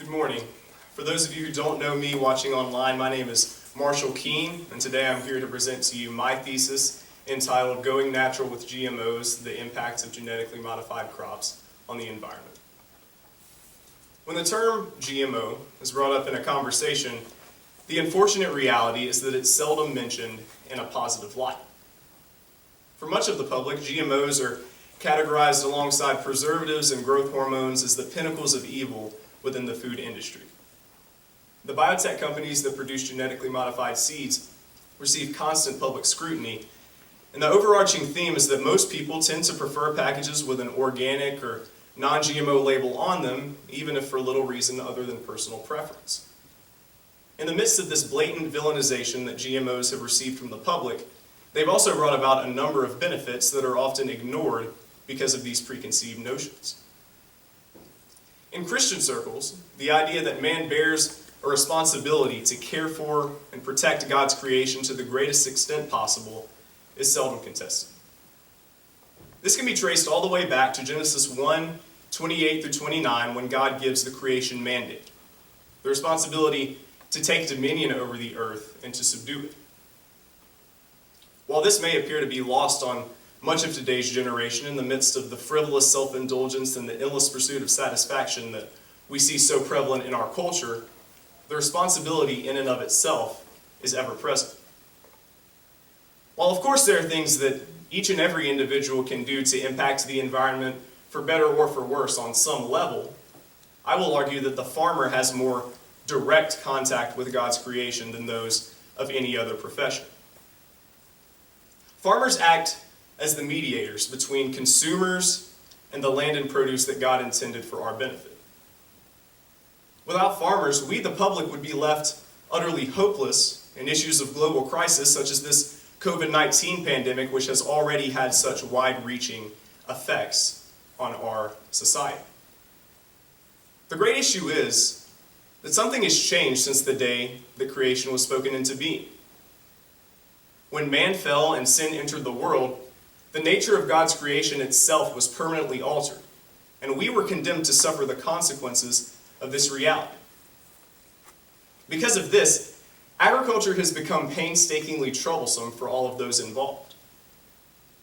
Good morning. For those of you who don't know me watching online, my name is Marshall Keene, and today I'm here to present to you my thesis entitled Going Natural with GMOs, the Impacts of Genetically Modified Crops on the Environment. When the term GMO is brought up in a conversation, the unfortunate reality is that it's seldom mentioned in a positive light. For much of the public, GMOs are categorized alongside preservatives and growth hormones as the pinnacles of evil within the food industry. The biotech companies that produce genetically modified seeds receive constant public scrutiny, and the overarching theme is that most people tend to prefer packages with an organic or non-GMO label on them, even if for little reason other than personal preference. In the midst of this blatant villainization that GMOs have received from the public, they've also brought about a number of benefits that are often ignored because of these preconceived notions. In Christian circles, the idea that man bears a responsibility to care for and protect God's creation to the greatest extent possible is seldom contested. This can be traced all the way back to Genesis 1:28 through 29, when God gives the creation mandate, the responsibility to take dominion over the earth and to subdue it. While this may appear to be lost on much of today's generation in the midst of the frivolous self-indulgence and the endless pursuit of satisfaction that we see so prevalent in our culture, the responsibility in and of itself is ever present. While of course there are things that each and every individual can do to impact the environment for better or for worse on some level, I will argue that the farmer has more direct contact with God's creation than those of any other profession. Farmers act as the mediators between consumers and the land and produce that God intended for our benefit. Without farmers, we, the public, would be left utterly hopeless in issues of global crisis such as this COVID-19 pandemic, which has already had such wide-reaching effects on our society. The great issue is that something has changed since the day that creation was spoken into being. When man fell and sin entered the world, the nature of God's creation itself was permanently altered, and we were condemned to suffer the consequences of this reality. Because of this, agriculture has become painstakingly troublesome for all of those involved.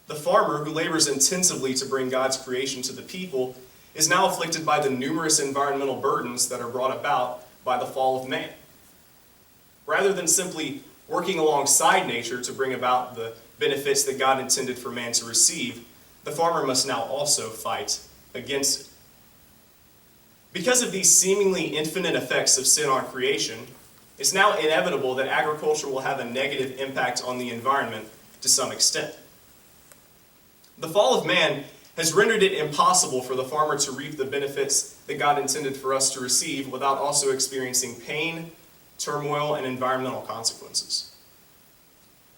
The farmer, who labors intensively to bring God's creation to the people, is now afflicted by the numerous environmental burdens that are brought about by the fall of man. Rather than simply working alongside nature to bring about the benefits that God intended for man to receive, the farmer must now also fight against it. Because of these seemingly infinite effects of sin on creation, it's now inevitable that agriculture will have a negative impact on the environment to some extent. The fall of man has rendered it impossible for the farmer to reap the benefits that God intended for us to receive without also experiencing pain, turmoil, and environmental consequences.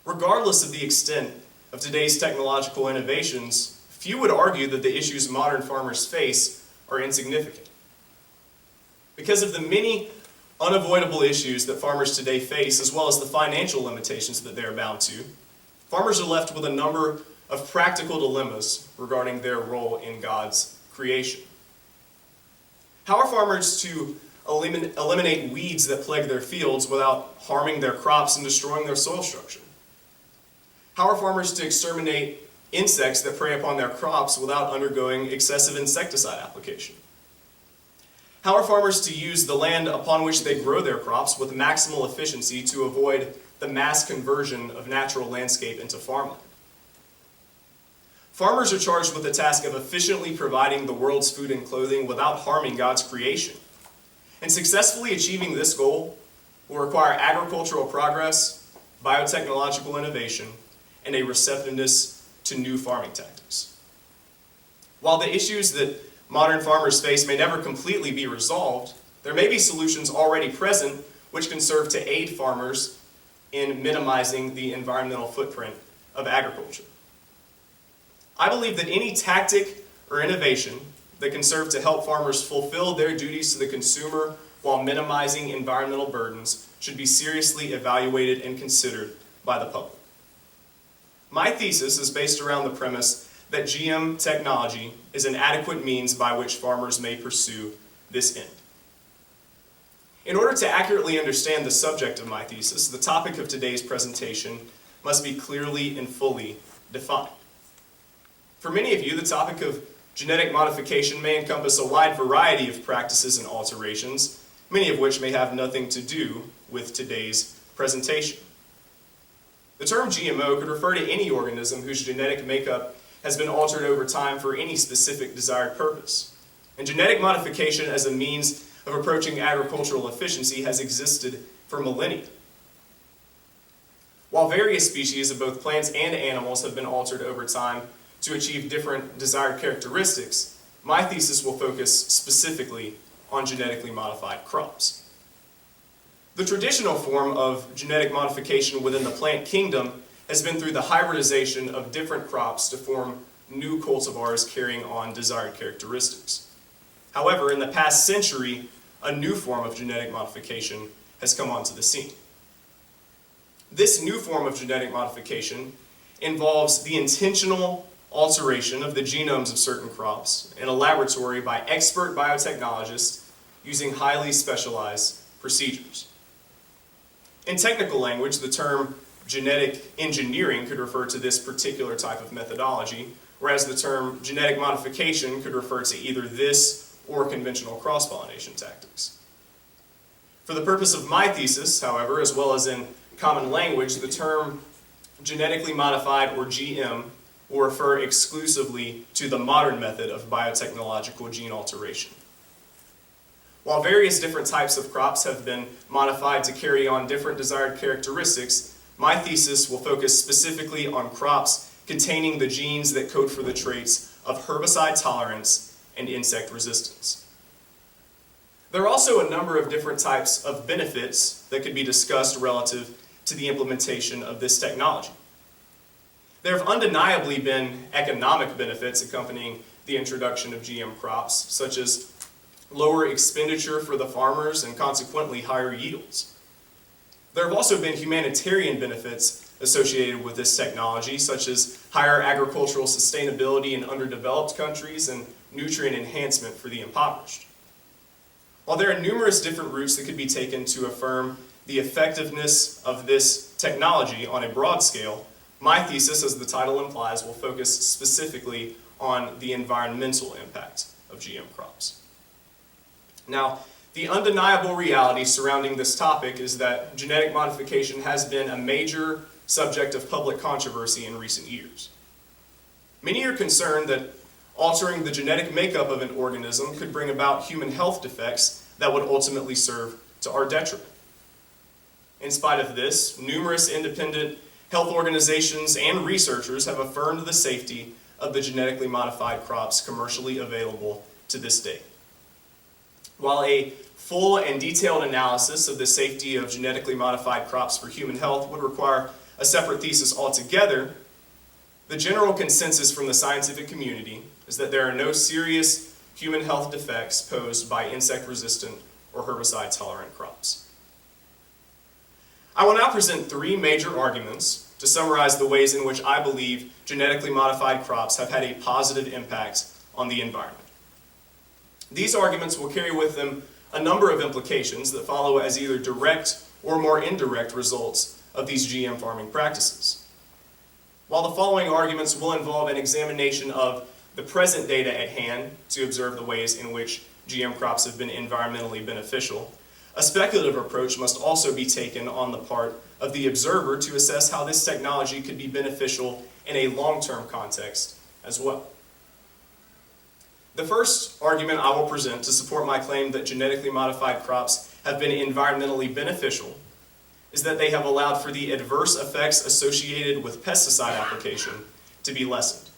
Regardless of the extent of today's technological innovations, few would argue that the issues modern farmers face are insignificant. Because of the many unavoidable issues that farmers today face, as well as the financial limitations that they are bound to, farmers are left with a number of practical dilemmas regarding their role in God's creation. How are farmers to eliminate weeds that plague their fields without harming their crops and destroying their soil structure? How are farmers to exterminate insects that prey upon their crops without undergoing excessive insecticide application? How are farmers to use the land upon which they grow their crops with maximal efficiency to avoid the mass conversion of natural landscape into farmland? Farmers are charged with the task of efficiently providing the world's food and clothing without harming God's creation. And successfully achieving this goal will require agricultural progress, biotechnological innovation, and a receptiveness to new farming tactics. While the issues that modern farmers face may never completely be resolved, there may be solutions already present which can serve to aid farmers in minimizing the environmental footprint of agriculture. I believe that any tactic or innovation that can serve to help farmers fulfill their duties to the consumer while minimizing environmental burdens should be seriously evaluated and considered by the public. My thesis is based around the premise that GM technology is an adequate means by which farmers may pursue this end. In order to accurately understand the subject of my thesis, the topic of today's presentation must be clearly and fully defined. For many of you, the topic of genetic modification may encompass a wide variety of practices and alterations, many of which may have nothing to do with today's presentation. The term GMO could refer to any organism whose genetic makeup has been altered over time for any specific desired purpose. And genetic modification as a means of approaching agricultural efficiency has existed for millennia. While various species of both plants and animals have been altered over time to achieve different desired characteristics, my thesis will focus specifically on genetically modified crops. The traditional form of genetic modification within the plant kingdom has been through the hybridization of different crops to form new cultivars carrying on desired characteristics. However, in the past century, a new form of genetic modification has come onto the scene. This new form of genetic modification involves the intentional alteration of the genomes of certain crops in a laboratory by expert biotechnologists using highly specialized procedures. In technical language, the term genetic engineering could refer to this particular type of methodology, whereas the term genetic modification could refer to either this or conventional cross-pollination tactics. For the purpose of my thesis, however, as well as in common language, the term genetically modified, or GM, will refer exclusively to the modern method of biotechnological gene alteration. While various different types of crops have been modified to carry on different desired characteristics, my thesis will focus specifically on crops containing the genes that code for the traits of herbicide tolerance and insect resistance. There are also a number of different types of benefits that could be discussed relative to the implementation of this technology. There have undeniably been economic benefits accompanying the introduction of GM crops, such as lower expenditure for the farmers and consequently higher yields. There have also been humanitarian benefits associated with this technology, such as higher agricultural sustainability in underdeveloped countries and nutrient enhancement for the impoverished. While there are numerous different routes that could be taken to affirm the effectiveness of this technology on a broad scale, my thesis, as the title implies, will focus specifically on the environmental impact of GM crops. Now, the undeniable reality surrounding this topic is that genetic modification has been a major subject of public controversy in recent years. Many are concerned that altering the genetic makeup of an organism could bring about human health defects that would ultimately serve to our detriment. In spite of this, numerous independent health organizations and researchers have affirmed the safety of the genetically modified crops commercially available to this day. While a full and detailed analysis of the safety of genetically modified crops for human health would require a separate thesis altogether, the general consensus from the scientific community is that there are no serious human health defects posed by insect-resistant or herbicide-tolerant crops. I will now present three major arguments to summarize the ways in which I believe genetically modified crops have had a positive impact on the environment. These arguments will carry with them a number of implications that follow as either direct or more indirect results of these GM farming practices. While the following arguments will involve an examination of the present data at hand to observe the ways in which GM crops have been environmentally beneficial, a speculative approach must also be taken on the part of the observer to assess how this technology could be beneficial in a long-term context as well. The first argument I will present to support my claim that genetically modified crops have been environmentally beneficial is that they have allowed for the adverse effects associated with pesticide application to be lessened.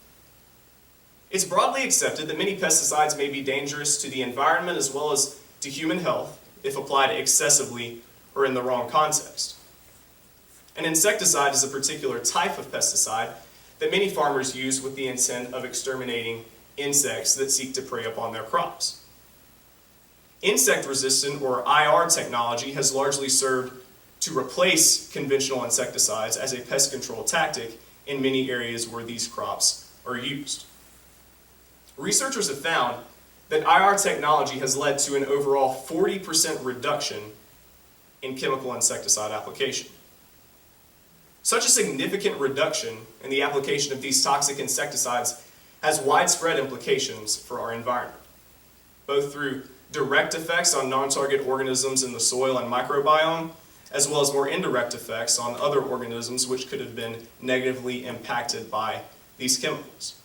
It's broadly accepted that many pesticides may be dangerous to the environment as well as to human health if applied excessively or in the wrong context. An insecticide is a particular type of pesticide that many farmers use with the intent of exterminating insects that seek to prey upon their crops. Insect-resistant, or IR technology, has largely served to replace conventional insecticides as a pest control tactic in many areas where these crops are used. Researchers have found that IR technology has led to an overall 40% reduction in chemical insecticide application. Such a significant reduction in the application of these toxic insecticides has widespread implications for our environment, both through direct effects on non-target organisms in the soil and microbiome, as well as more indirect effects on other organisms which could have been negatively impacted by these chemicals.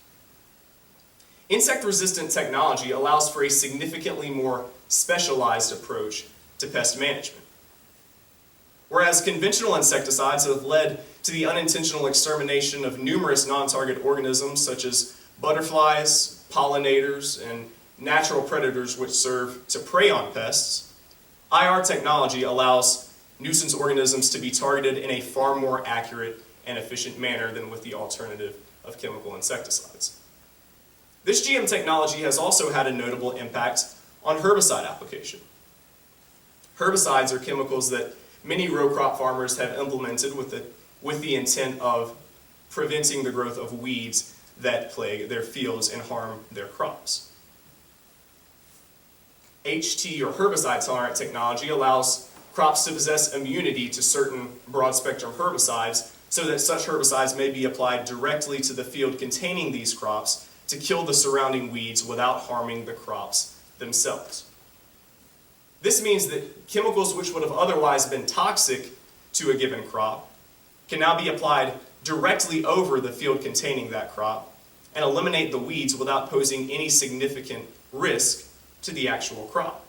Insect-resistant technology allows for a significantly more specialized approach to pest management. Whereas conventional insecticides have led to the unintentional extermination of numerous non-target organisms such as butterflies, pollinators, and natural predators which serve to prey on pests, IR technology allows nuisance organisms to be targeted in a far more accurate and efficient manner than with the alternative of chemical insecticides. This GM technology has also had a notable impact on herbicide application. Herbicides are chemicals that many row crop farmers have implemented with the intent of preventing the growth of weeds that plague their fields and harm their crops. HT, or herbicide-tolerant technology, allows crops to possess immunity to certain broad-spectrum herbicides so that such herbicides may be applied directly to the field containing these crops to kill the surrounding weeds without harming the crops themselves. This means that chemicals which would have otherwise been toxic to a given crop can now be applied directly over the field containing that crop and eliminate the weeds without posing any significant risk to the actual crop.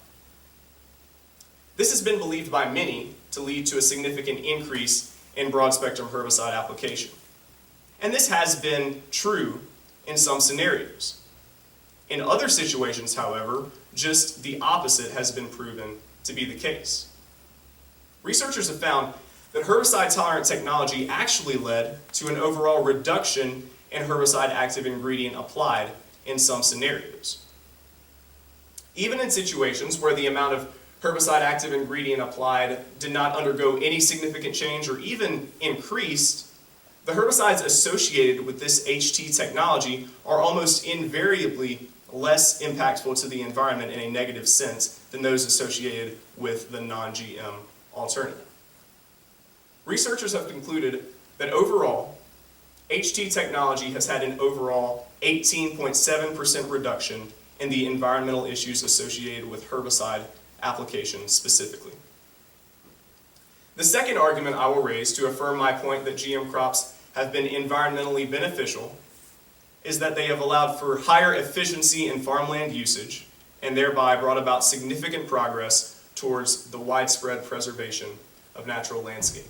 This has been believed by many to lead to a significant increase in broad-spectrum herbicide application. And this has been true in some scenarios. In other situations, however, just the opposite has been proven to be the case. Researchers have found that herbicide-tolerant technology actually led to an overall reduction in herbicide active ingredient applied in some scenarios. Even in situations where the amount of herbicide active ingredient applied did not undergo any significant change or even increased, the herbicides associated with this HT technology are almost invariably less impactful to the environment in a negative sense than those associated with the non-GM alternative. Researchers have concluded that overall, HT technology has had an overall 18.7% reduction in the environmental issues associated with herbicide application specifically. The second argument I will raise to affirm my point that GM crops have been environmentally beneficial is that they have allowed for higher efficiency in farmland usage and thereby brought about significant progress towards the widespread preservation of natural landscape.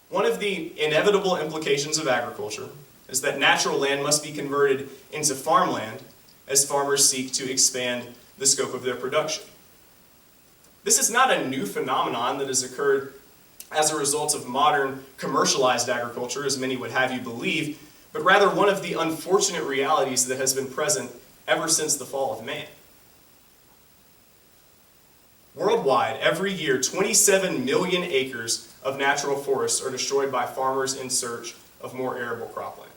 One of the inevitable implications of agriculture is that natural land must be converted into farmland as farmers seek to expand the scope of their production. This is not a new phenomenon that has occurred as a result of modern commercialized agriculture, as many would have you believe, but rather one of the unfortunate realities that has been present ever since the fall of man. Worldwide, every year, 27 million acres of natural forests are destroyed by farmers in search of more arable cropland.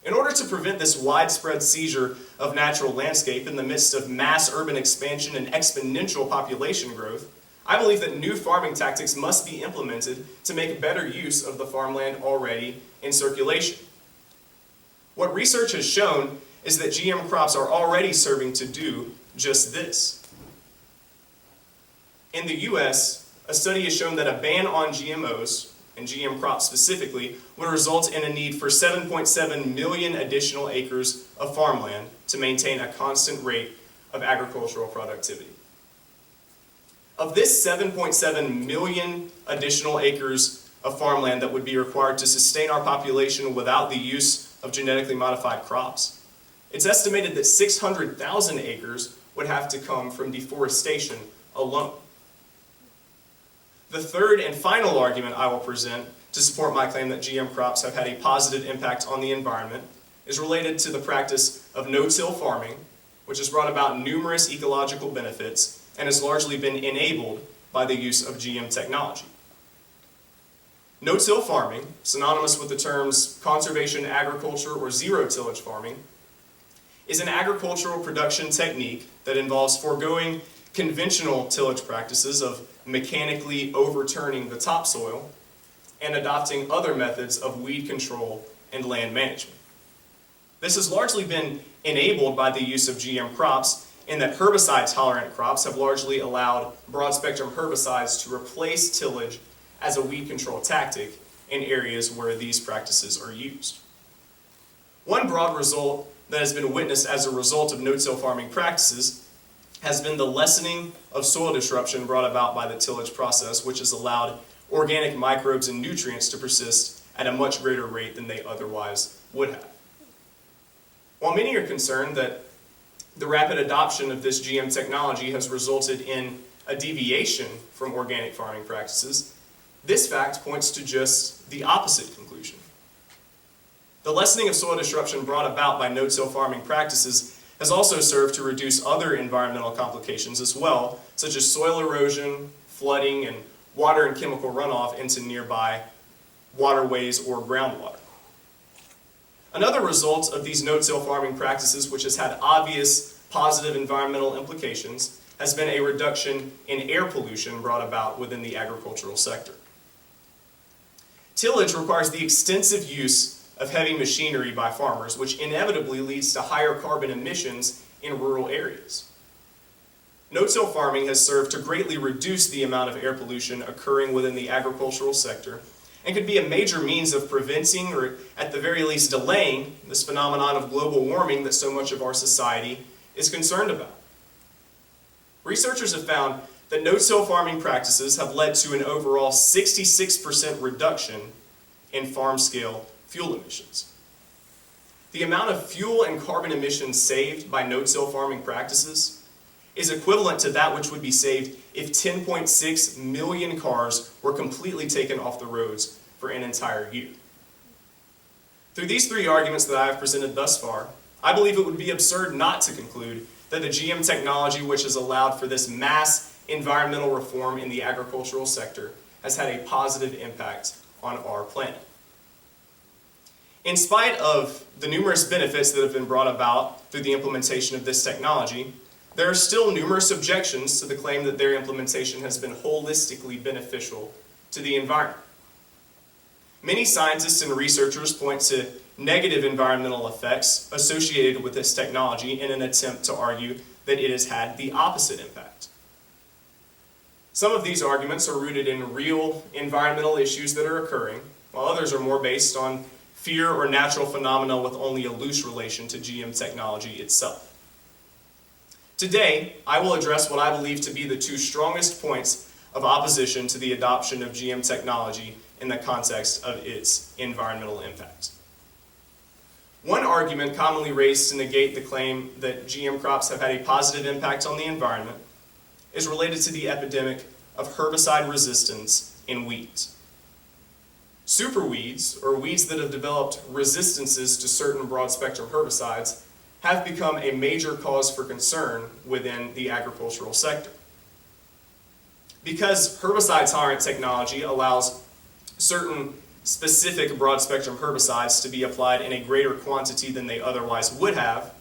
In order to prevent this widespread seizure of natural landscape in the midst of mass urban expansion and exponential population growth, I believe that new farming tactics must be implemented to make better use of the farmland already in circulation. What research has shown is that GM crops are already serving to do just this. In the US, a study has shown that a ban on GMOs, and GM crops specifically, would result in a need for 7.7 million additional acres of farmland to maintain a constant rate of agricultural productivity. Of this 7.7 million additional acres of farmland that would be required to sustain our population without the use of genetically modified crops, it's estimated that 600,000 acres would have to come from deforestation alone. The third and final argument I will present to support my claim that GM crops have had a positive impact on the environment is related to the practice of no-till farming, which has brought about numerous ecological benefits and has largely been enabled by the use of GM technology. No-till farming, synonymous with the terms conservation agriculture or zero-tillage farming, is an agricultural production technique that involves foregoing conventional tillage practices of mechanically overturning the topsoil and adopting other methods of weed control and land management. This has largely been enabled by the use of GM crops, in that herbicide-tolerant crops have largely allowed broad-spectrum herbicides to replace tillage as a weed control tactic in areas where these practices are used. One broad result that has been witnessed as a result of no-till farming practices has been the lessening of soil disruption brought about by the tillage process, which has allowed organic microbes and nutrients to persist at a much greater rate than they otherwise would have. While many are concerned that the rapid adoption of this GM technology has resulted in a deviation from organic farming practices, this fact points to just the opposite conclusion. The lessening of soil disruption brought about by no-till farming practices has also served to reduce other environmental complications as well, such as soil erosion, flooding, and water and chemical runoff into nearby waterways or groundwater. Another result of these no-till farming practices, which has had obvious positive environmental implications, has been a reduction in air pollution brought about within the agricultural sector. Tillage requires the extensive use of heavy machinery by farmers, which inevitably leads to higher carbon emissions in rural areas. No-till farming has served to greatly reduce the amount of air pollution occurring within the agricultural sector, and could be a major means of preventing, or at the very least delaying, this phenomenon of global warming that so much of our society is concerned about. Researchers have found that no-till farming practices have led to an overall 66% reduction in farm-scale fuel emissions. The amount of fuel and carbon emissions saved by no-till farming practices is equivalent to that which would be saved if 10.6 million cars were completely taken off the roads for an entire year. Through these three arguments that I have presented thus far, I believe it would be absurd not to conclude that the GM technology, which has allowed for this mass environmental reform in the agricultural sector, has had a positive impact on our planet. In spite of the numerous benefits that have been brought about through the implementation of this technology, there are still numerous objections to the claim that their implementation has been holistically beneficial to the environment. Many scientists and researchers point to negative environmental effects associated with this technology in an attempt to argue that it has had the opposite impact. Some of these arguments are rooted in real environmental issues that are occurring, while others are more based on fear or natural phenomena with only a loose relation to GM technology itself. Today, I will address what I believe to be the two strongest points of opposition to the adoption of GM technology in the context of its environmental impact. One argument commonly raised to negate the claim that GM crops have had a positive impact on the environment is related to the epidemic of herbicide resistance in weeds. Superweeds, or weeds that have developed resistances to certain broad-spectrum herbicides, have become a major cause for concern within the agricultural sector. Because herbicide-tolerant technology allows certain specific broad-spectrum herbicides to be applied in a greater quantity than they otherwise would have,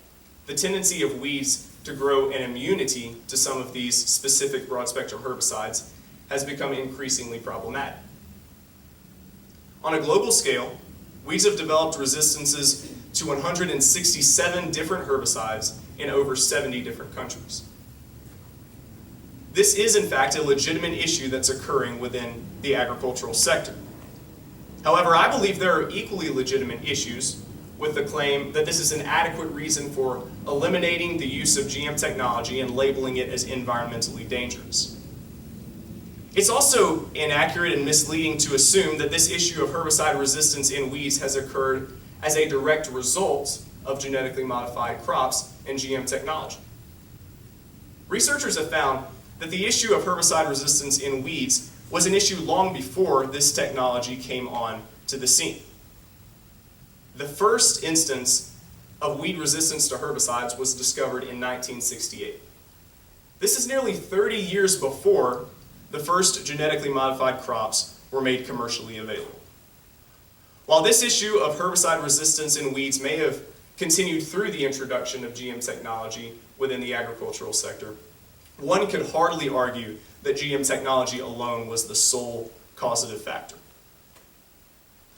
the tendency of weeds to grow an immunity to some of these specific broad-spectrum herbicides has become increasingly problematic. On a global scale, weeds have developed resistances to 167 different herbicides in over 70 different countries. This is, in fact, a legitimate issue that's occurring within the agricultural sector. However, I believe there are equally legitimate issues with the claim that this is an adequate reason for eliminating the use of GM technology and labeling it as environmentally dangerous. It's also inaccurate and misleading to assume that this issue of herbicide resistance in weeds has occurred as a direct result of genetically modified crops and GM technology. Researchers have found that the issue of herbicide resistance in weeds was an issue long before this technology came on to the scene. The first instance of weed resistance to herbicides was discovered in 1968. This is nearly 30 years before the first genetically modified crops were made commercially available. While this issue of herbicide resistance in weeds may have continued through the introduction of GM technology within the agricultural sector, one could hardly argue that GM technology alone was the sole causative factor.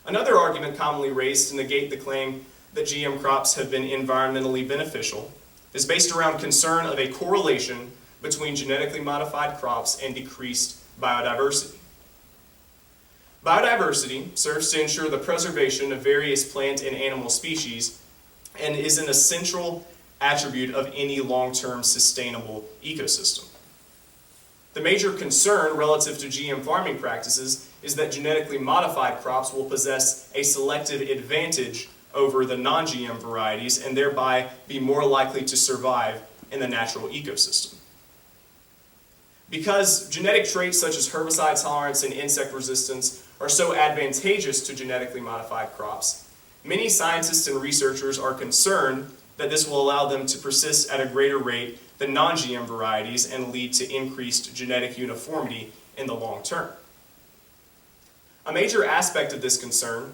Another argument commonly raised to negate the claim that GM crops have been environmentally beneficial is based around concern of a correlation between genetically modified crops and decreased biodiversity. Biodiversity serves to ensure the preservation of various plant and animal species and is an essential attribute of any long-term sustainable ecosystem. The major concern relative to GM farming practices is that genetically modified crops will possess a selective advantage over the non-GM varieties and thereby be more likely to survive in the natural ecosystem. Because genetic traits such as herbicide tolerance and insect resistance are so advantageous to genetically modified crops, many scientists and researchers are concerned that this will allow them to persist at a greater rate than non-GM varieties and lead to increased genetic uniformity in the long term. A major aspect of this concern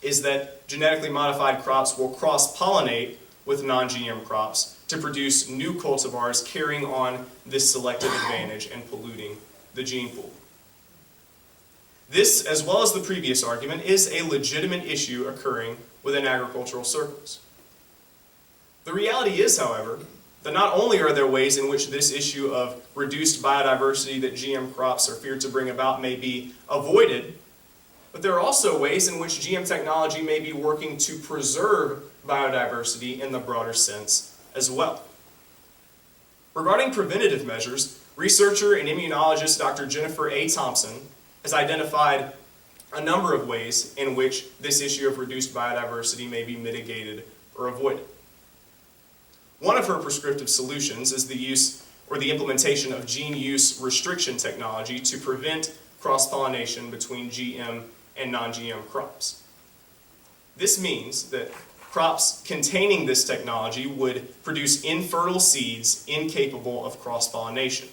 is that genetically modified crops will cross-pollinate with non-GM crops to produce new cultivars carrying on this selective advantage and polluting the gene pool. This, as well as the previous argument, is a legitimate issue occurring within agricultural circles. The reality is, however, that not only are there ways in which this issue of reduced biodiversity that GM crops are feared to bring about may be avoided, but there are also ways in which GM technology may be working to preserve biodiversity in the broader sense as well. Regarding preventative measures, researcher and immunologist Dr. Jennifer A. Thompson has identified a number of ways in which this issue of reduced biodiversity may be mitigated or avoided. One of her prescriptive solutions is the use or the implementation of gene use restriction technology to prevent cross-pollination between GM and non-GM crops. This means that crops containing this technology would produce infertile seeds incapable of cross-pollination.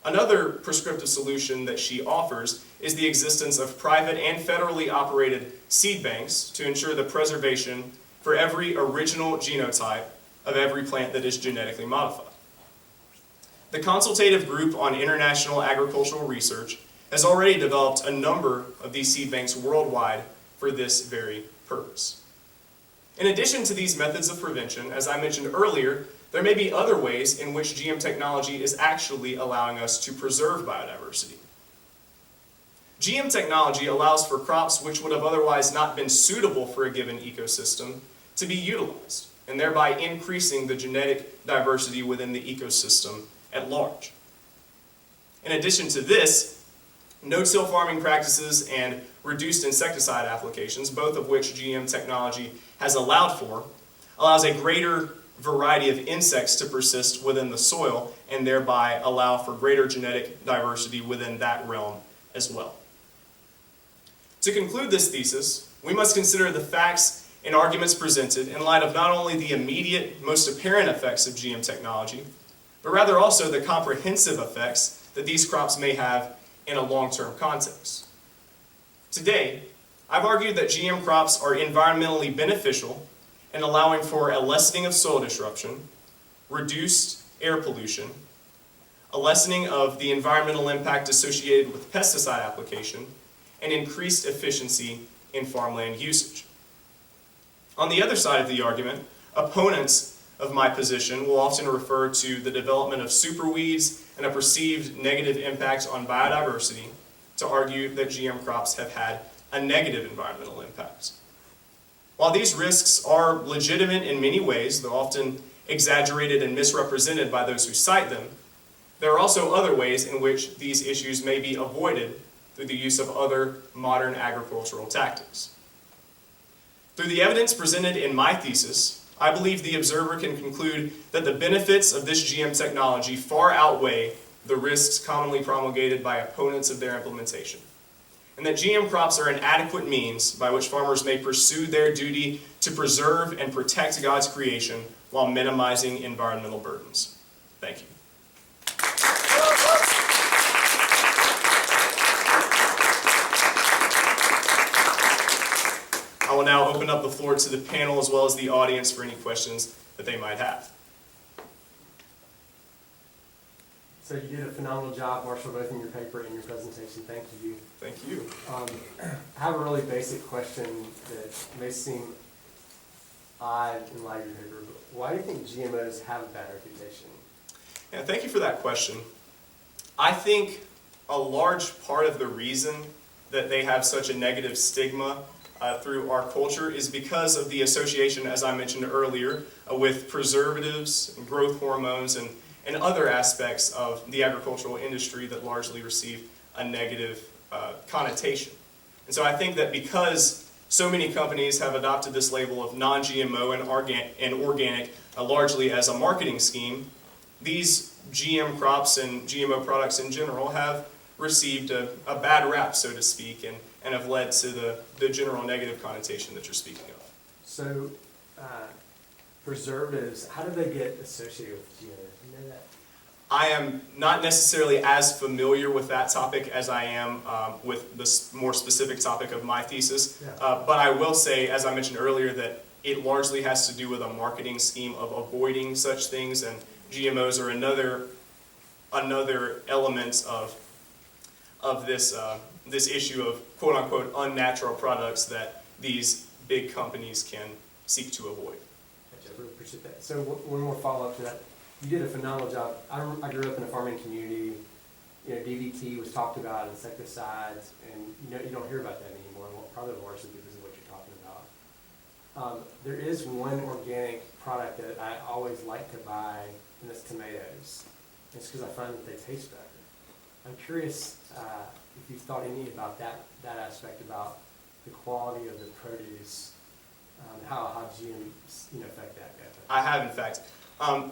Another prescriptive solution that she offers is the existence of private and federally operated seed banks to ensure the preservation for every original genotype of every plant that is genetically modified. The Consultative Group on International Agricultural Research has already developed a number of these seed banks worldwide for this very purpose. In addition to these methods of prevention, as I mentioned earlier, there may be other ways in which GM technology is actually allowing us to preserve biodiversity. GM technology allows for crops which would have otherwise not been suitable for a given ecosystem to be utilized, and thereby increasing the genetic diversity within the ecosystem at large. In addition to this, no-till farming practices and reduced insecticide applications, both of which GM technology has allowed for, allows a greater variety of insects to persist within the soil and thereby allow for greater genetic diversity within that realm as well. To conclude this thesis, we must consider the facts and arguments presented in light of not only the immediate, most apparent effects of GM technology, but rather also the comprehensive effects that these crops may have in a long-term context. Today, I've argued that GM crops are environmentally beneficial in allowing for a lessening of soil disruption, reduced air pollution, a lessening of the environmental impact associated with pesticide application, and increased efficiency in farmland usage. On the other side of the argument, opponents of my position will often refer to the development of superweeds and a perceived negative impact on biodiversity to argue that GM crops have had a negative environmental impact. While these risks are legitimate in many ways, though often exaggerated and misrepresented by those who cite them, there are also other ways in which these issues may be avoided through the use of other modern agricultural tactics. Through the evidence presented in my thesis, I believe the observer can conclude that the benefits of this GM technology far outweigh the risks commonly promulgated by opponents of their implementation, and that GM crops are an adequate means by which farmers may pursue their duty to preserve and protect God's creation while minimizing environmental burdens. Thank you. I I will now open up the floor to the panel as well as the audience for any questions that they might have. So you did a phenomenal job, Marshall, both in your paper and your presentation. Thank you. Thank you. I have a really basic question that may seem odd in light of your paper, but why do you think GMOs have a bad reputation? Yeah, thank you for that question. I think a large part of the reason that they have such a negative stigma through our culture is because of the association, as I mentioned earlier, with preservatives and growth hormones and other aspects of the agricultural industry that largely receive a negative connotation. And so I think that because so many companies have adopted this label of non-GMO and organic largely as a marketing scheme, these GM crops and GMO products in general have received a bad rap, so to speak, and have led to the general negative connotation that you're speaking of. So preservatives, how do they get associated with GMOs? Do you know that? I am not necessarily as familiar with that topic as I am with the more specific topic of my thesis, but I will say, as I mentioned earlier, that it largely has to do with a marketing scheme of avoiding such things, and GMOs are another element of this issue of quote-unquote unnatural products that these big companies can seek to avoid. Gotcha, I really appreciate that. So one more follow-up to that. You did a phenomenal job. I grew up in a farming community. You know, DDT was talked about, insecticides, and you don't hear about that anymore, probably largely because of what you're talking about. There is one organic product that I always like to buy, and it's tomatoes. It's because I find that they taste better. I'm curious if you've thought any about that aspect, about the quality of the produce, how GMs affect that. I have, in fact.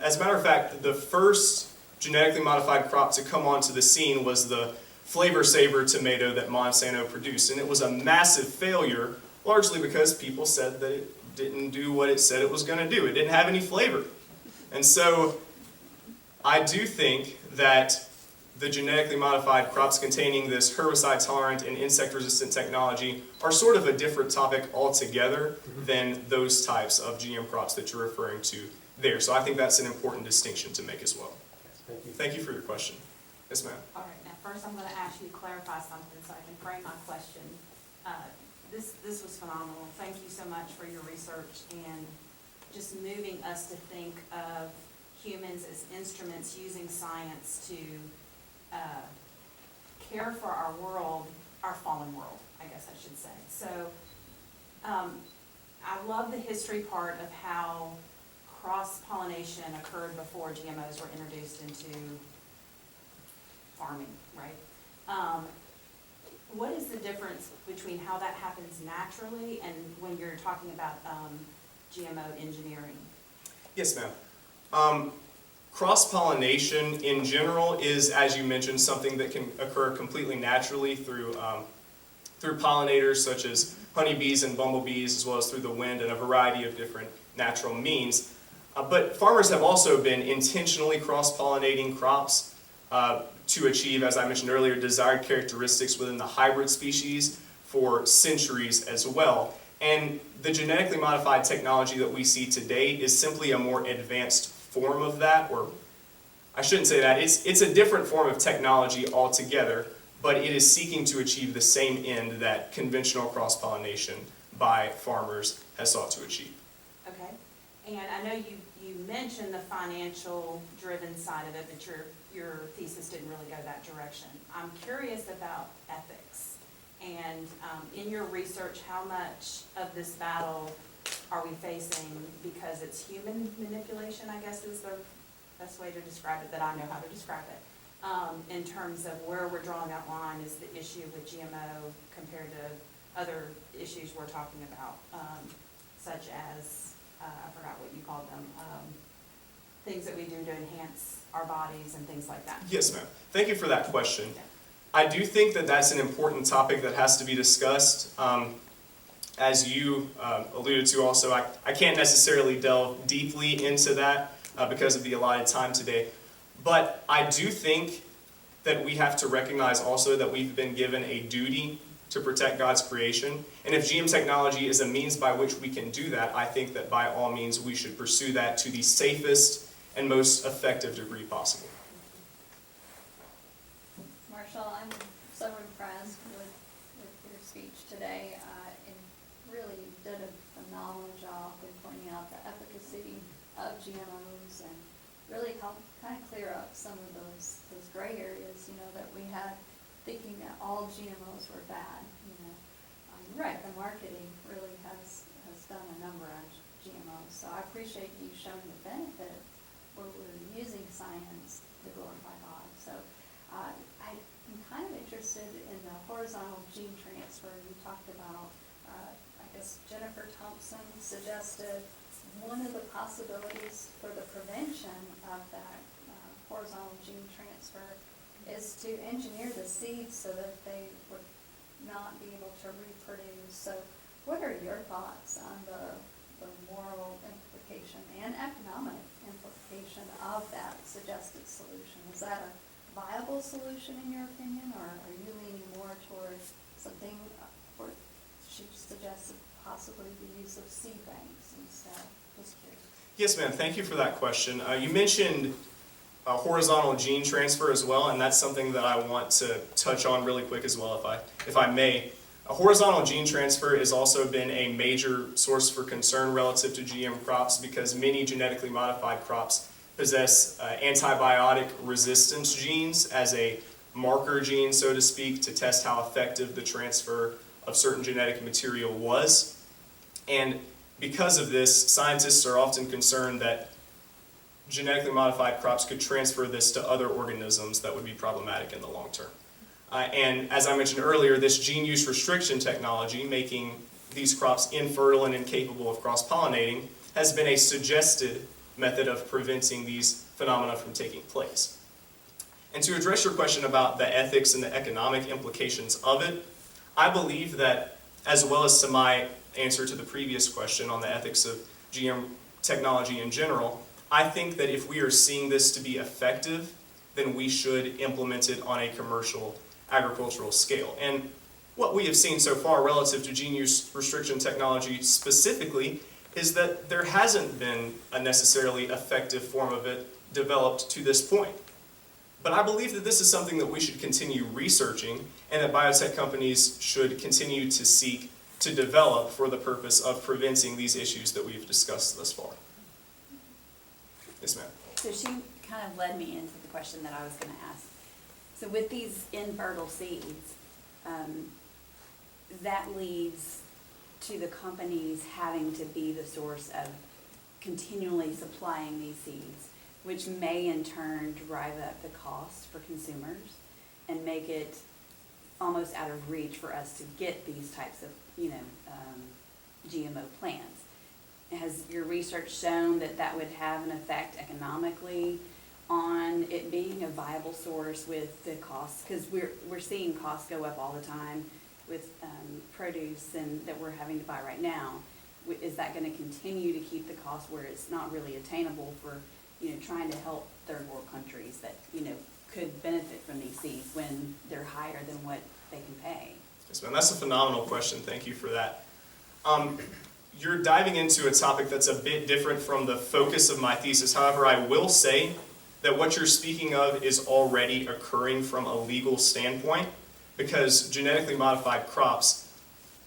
As a matter of fact, the first genetically modified crop to come onto the scene was the Flavor Saver tomato that Monsanto produced, and it was a massive failure, largely because people said that it didn't do what it said it was going to do. It didn't have any flavor. And so I do think that the genetically modified crops containing this herbicide-tolerant and insect-resistant technology are sort of a different topic altogether than those types of GM crops that you're referring to there. So I think that's an important distinction to make as well. Thank you. Thank you for your question. Yes, ma'am. All right, now first I'm going to ask you to clarify something so I can frame my question. This was phenomenal. Thank you so much for your research and just moving us to think of humans as instruments using science to care for our world, our fallen world, I guess I should say. So I love the history part of how cross-pollination occurred before GMOs were introduced into farming, right? What is the difference between how that happens naturally and when you're talking about GMO engineering? Yes, ma'am. Cross-pollination in general is, as you mentioned, something that can occur completely naturally through pollinators such as honeybees and bumblebees, as well as through the wind and a variety of different natural means. But farmers have also been intentionally cross-pollinating crops to achieve, as I mentioned earlier, desired characteristics within the hybrid species for centuries as well. And the genetically modified technology that we see today is simply a more advanced form of that, or I shouldn't say that. It's a different form of technology altogether, but it is seeking to achieve the same end that conventional cross-pollination by farmers has sought to achieve. Okay, and I know you mentioned the financial-driven side of it, but your thesis didn't really go that direction. I'm curious about ethics, and in your research, how much of this battle are we facing because it's human manipulation, I guess is the best way to describe it, that I know how to describe it. In terms of where we're drawing that line is the issue with GMO compared to other issues we're talking about, such as, I forgot what you called them, things that we do to enhance our bodies and things like that. Yes, ma'am. Thank you for that question. Yeah. I do think that that's an important topic that has to be discussed. As you alluded to also, I can't necessarily delve deeply into that because of the allotted time today. But I do think that we have to recognize also that we've been given a duty to protect God's creation. And if GM technology is a means by which we can do that, I think that by all means we should pursue that to the safest and most effective degree possible. Marshall, I'm so impressed with your speech today, and really did a phenomenal job in pointing out the efficacy of GMOs and really helped kind of clear up some of those gray areas, that we had thinking that all GMOs were bad, You're right, the marketing really has done a number on GMOs, so I appreciate you showing the benefit where we're using science to glorify God. So I'm kind of interested in the horizontal gene transfer you talked about. I guess Jennifer Thompson suggested one of the possibilities for the prevention of that horizontal gene transfer is to engineer the seeds so that they would not be able to reproduce. So what are your thoughts on the moral implication and economic implication of that suggested solution? Is that a viable solution in your opinion, or are you leaning more toward something where she suggested possibly the use of seed banks instead? Just curious. Yes, ma'am. Thank you for that question. You mentioned horizontal gene transfer as well, and that's something that I want to touch on really quick as well, if I may. A horizontal gene transfer has also been a major source for concern relative to GM crops because many genetically modified crops possess antibiotic resistance genes as a marker gene, so to speak, to test how effective the transfer of certain genetic material was. And because of this, scientists are often concerned that genetically modified crops could transfer this to other organisms that would be problematic in the long term. And as I mentioned earlier, this gene use restriction technology, making these crops infertile and incapable of cross-pollinating, has been a suggested method of preventing these phenomena from taking place. And to address your question about the ethics and the economic implications of it, I believe that, as well as to my answer to the previous question on the ethics of GM technology in general, I think that if we are seeing this to be effective, then we should implement it on a commercial agricultural scale. And what we have seen so far relative to gene use restriction technology specifically is that there hasn't been a necessarily effective form of it developed to this point. But I believe that this is something that we should continue researching and that biotech companies should continue to seek to develop for the purpose of preventing these issues that we've discussed thus far. Yes, ma'am. So she kind of led me into the question that I was going to ask. So with these infertile seeds, that leads to the companies having to be the source of continually supplying these seeds, which may in turn drive up the cost for consumers and make it almost out of reach for us to get these types of, GMO plants. Has your research shown that that would have an effect economically on it being a viable source with the costs? Because we're seeing costs go up all the time with produce and that we're having to buy right now. Is that going to continue to keep the cost where it's not really attainable for trying to help third world countries that could benefit from these seeds when they're higher than what they can pay? Yes, ma'am. That's a phenomenal question. Thank you for that. You're diving into a topic that's a bit different from the focus of my thesis. However, I will say that what you're speaking of is already occurring from a legal standpoint because genetically modified crops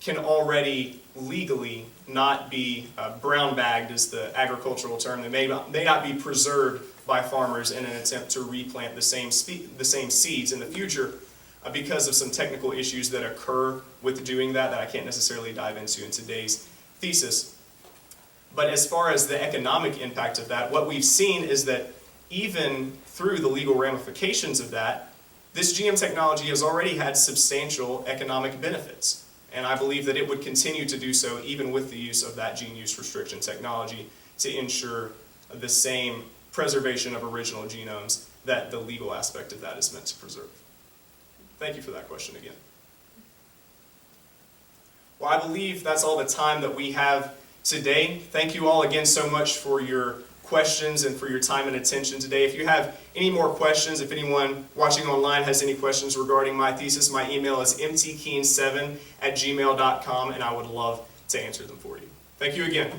can already legally not be brown bagged, is the agricultural term. They may not be preserved by farmers in an attempt to replant the same seeds in the future because of some technical issues that occur with doing that I can't necessarily dive into in today's thesis. But as far as the economic impact of that, what we've seen is that even through the legal ramifications of that, this GM technology has already had substantial economic benefits. And I believe that it would continue to do so even with the use of that gene use restriction technology to ensure the same preservation of original genomes that the legal aspect of that is meant to preserve. Thank you for that question again. Well, I believe that's all the time that we have today. Thank you all again so much for your questions and for your time and attention today. If you have any more questions, if anyone watching online has any questions regarding my thesis, my email is mtkeen7@gmail.com, and I would love to answer them for you. Thank you again.